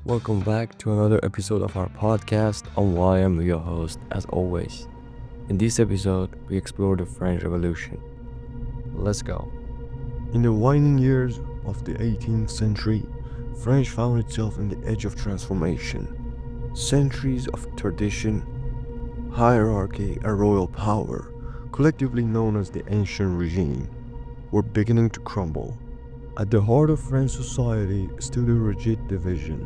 Welcome back to another episode of our podcast on why I'm your host, as always. In this episode, we explore the French Revolution. Let's go. In the waning years of the 18th century, France found itself on the edge of transformation. Centuries of tradition, hierarchy, and royal power, collectively known as the ancient regime, were beginning to crumble. At the heart of French society stood a rigid division.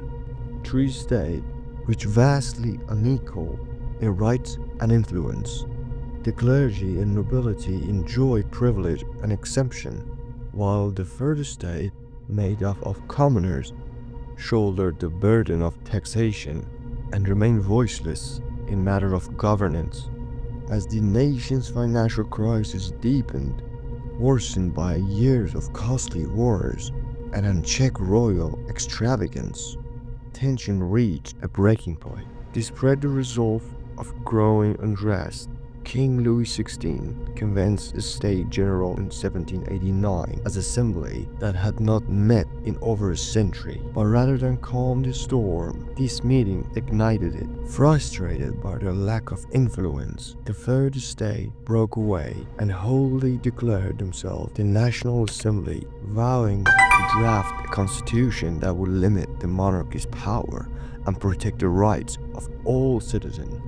Three states, which vastly unequal in rights and influence. The clergy and nobility enjoyed privilege and exemption, while the third state, made up of commoners, shouldered the burden of taxation and remained voiceless in matter of governance. As the nation's financial crisis deepened, worsened by years of costly wars and unchecked royal extravagance, tension reached a breaking point. Despite the result of growing unrest, King Louis XVI convened the States General in 1789 as assembly that had not met in over a century. But rather than calm the storm, this meeting ignited it. Frustrated by their lack of influence, the Third Estate broke away and wholly declared themselves the National Assembly, vowing to draft a constitution that would limit the monarchy's power and protect the rights of all citizens.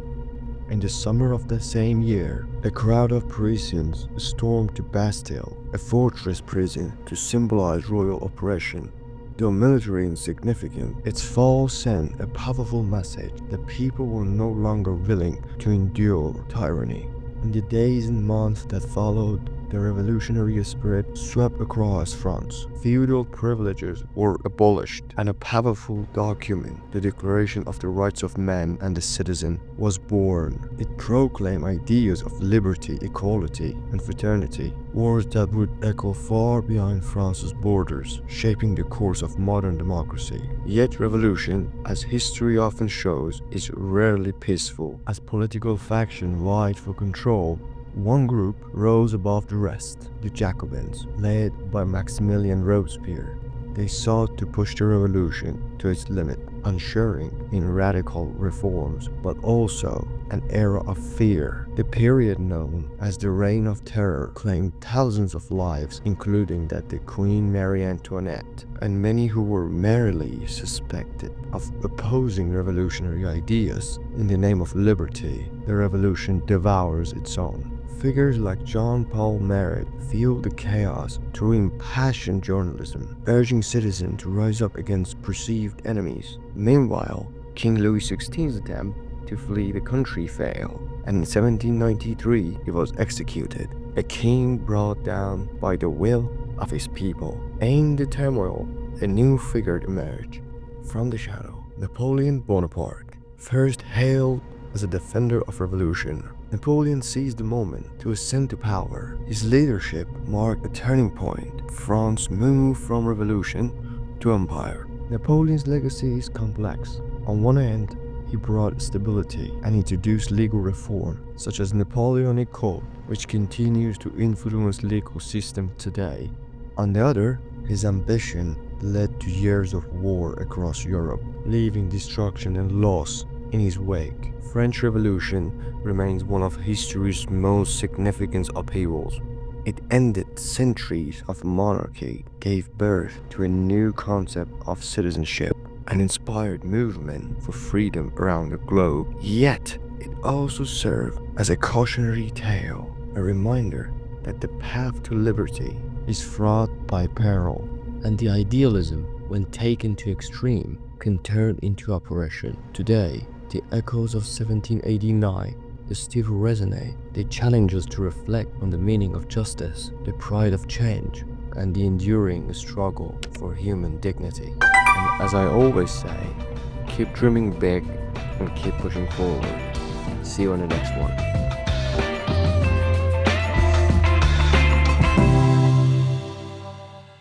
In the summer of the same year, a crowd of Parisians stormed to Bastille, a fortress prison to symbolize royal oppression. Though military insignificant, its fall sent a powerful message that people were no longer willing to endure tyranny. In the days and months that followed, the revolutionary spirit swept across France. Feudal privileges were abolished, and a powerful document, the Declaration of the Rights of Man and the Citizen, was born. It proclaimed ideas of liberty, equality, and fraternity, words that would echo far beyond France's borders, shaping the course of modern democracy. Yet revolution, as history often shows, is rarely peaceful. As political factions vied for control, one group rose above the rest, the Jacobins, led by Maximilien Robespierre. They sought to push the revolution to its limit, ushering in radical reforms, but also an era of fear. The period known as the Reign of Terror claimed thousands of lives, including that of Queen Marie Antoinette, and many who were merely suspected of opposing revolutionary ideas. In the name of liberty, the revolution devours its own. Figures like Jean-Paul Marat fueled the chaos through impassioned journalism, urging citizens to rise up against perceived enemies. Meanwhile, King Louis XVI's attempt to flee the country failed, and in 1793 he was executed, a king brought down by the will of his people. In the turmoil, a new figure emerged from the shadow. Napoleon Bonaparte, first hailed as a defender of revolution, Napoleon seized the moment to ascend to power. His leadership marked a turning point. France moved from revolution to empire. Napoleon's legacy is complex. On one hand, he brought stability and introduced legal reform, such as Napoleonic Code, which continues to influence legal system today. On the other, his ambition led to years of war across Europe, leaving destruction and loss in his wake. French Revolution remains one of history's most significant upheavals. It ended centuries of monarchy, gave birth to a new concept of citizenship, and inspired movement for freedom around the globe. Yet, it also served as a cautionary tale, a reminder that the path to liberty is fraught by peril, and the idealism, when taken to extreme, can turn into oppression. Today, the echoes of 1789 still resonate. They challenge us to reflect on the meaning of justice, the pride of change, and the enduring struggle for human dignity. And as I always say, keep dreaming big and keep pushing forward. See you on the next one.